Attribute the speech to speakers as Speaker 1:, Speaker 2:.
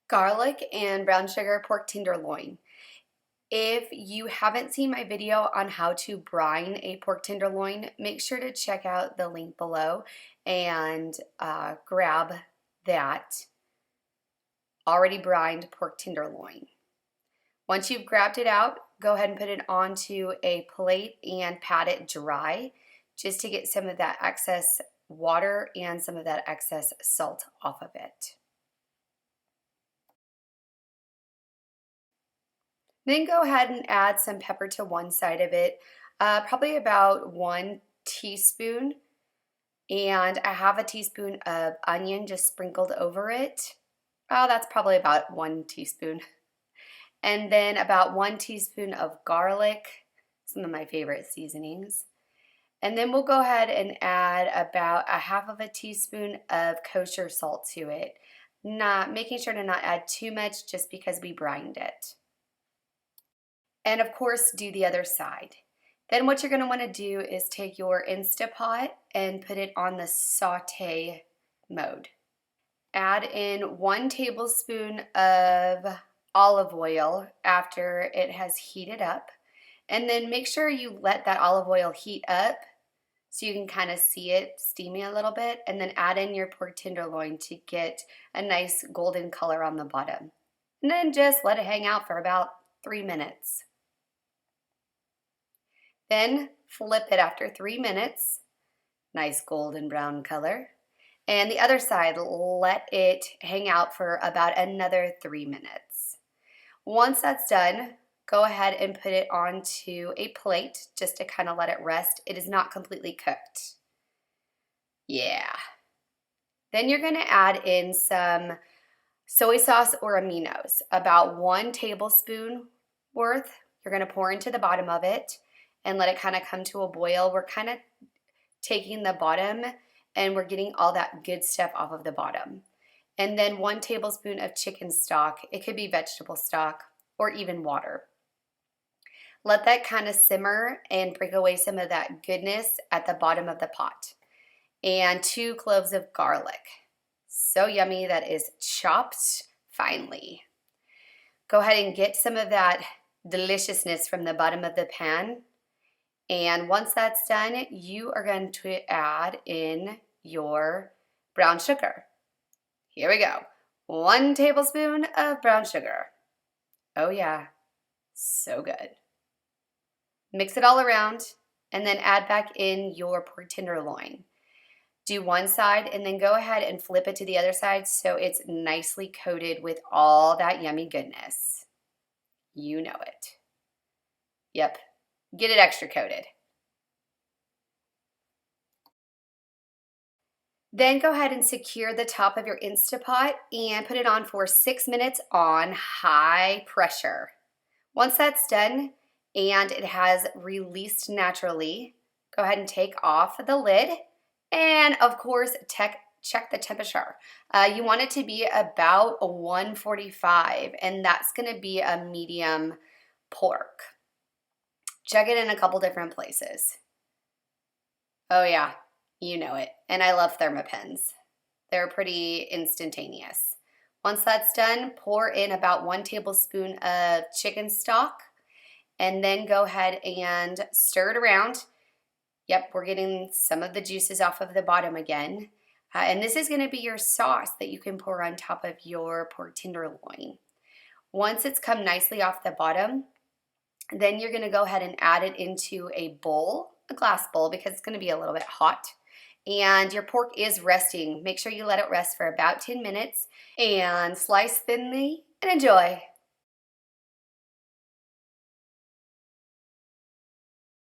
Speaker 1: Garlic and brown sugar pork tenderloin. If you haven't seen my video on how to brine a pork tenderloin, make sure to check out the link below and grab that already brined pork tenderloin. Once you've grabbed it out, go ahead and put it onto a plate and pat it dry just to get some of that excess water and some of that excess salt off of it. Then go ahead and add some pepper to one side of it, probably about 1 teaspoon. And I have a teaspoon of onion just sprinkled over it. Oh, that's probably about 1 teaspoon. And then about 1 teaspoon of garlic, some of my favorite seasonings. And then we'll go ahead and add about 1/2 teaspoon of kosher salt to it. Making sure to not add too much just because we brined it. And of course, do the other side. Then what you're going to want to do is take your Insta-Pot and put it on the sauté mode. Add in 1 tablespoon of olive oil after it has heated up. And then make sure you let that olive oil heat up so you can kind of see it steaming a little bit. And then add in your pork tenderloin to get a nice golden color on the bottom. And then just let it hang out for about 3 minutes. Then flip it after 3 minutes, nice golden brown color. And the other side, let it hang out for about another 3 minutes. Once that's done, go ahead and put it onto a plate just to kind of let it rest. It is not completely cooked. Yeah. Then you're going to add in some soy sauce or aminos, about 1 tablespoon worth. You're going to pour into the bottom of it and let it kind of come to a boil. We're kind of taking the bottom and we're getting all that good stuff off of the bottom. And then 1 tablespoon of chicken stock. It could be vegetable stock or even water. Let that kind of simmer and break away some of that goodness at the bottom of the pot. And 2 cloves of garlic. So yummy, that is chopped finely. Go ahead and get some of that deliciousness from the bottom of the pan. And once that's done, you are going to add in your brown sugar. Here we go. 1 tablespoon of brown sugar. Oh yeah, so good. Mix it all around and then add back in your pork tenderloin. Do one side and then go ahead and flip it to the other side so it's nicely coated with all that yummy goodness. You know it. Yep. Get it extra coated. Then go ahead and secure the top of your Insta-Pot and put it on for 6 minutes on high pressure. Once that's done and it has released naturally, go ahead and take off the lid and of course check the temperature. You want it to be about 145 and that's going to be a medium pork. Check it in a couple different places. Oh yeah, you know it. And I love Thermopens. They're pretty instantaneous. Once that's done, pour in about 1 tablespoon of chicken stock and then go ahead and stir it around. Yep, we're getting some of the juices off of the bottom again. And this is going to be your sauce that you can pour on top of your pork tenderloin. Once it's come nicely off the bottom, then you're going to go ahead and add it into a bowl, a glass bowl, because it's going to be a little bit hot. And your pork is resting. Make sure you let it rest for about 10 minutes and slice thinly and enjoy.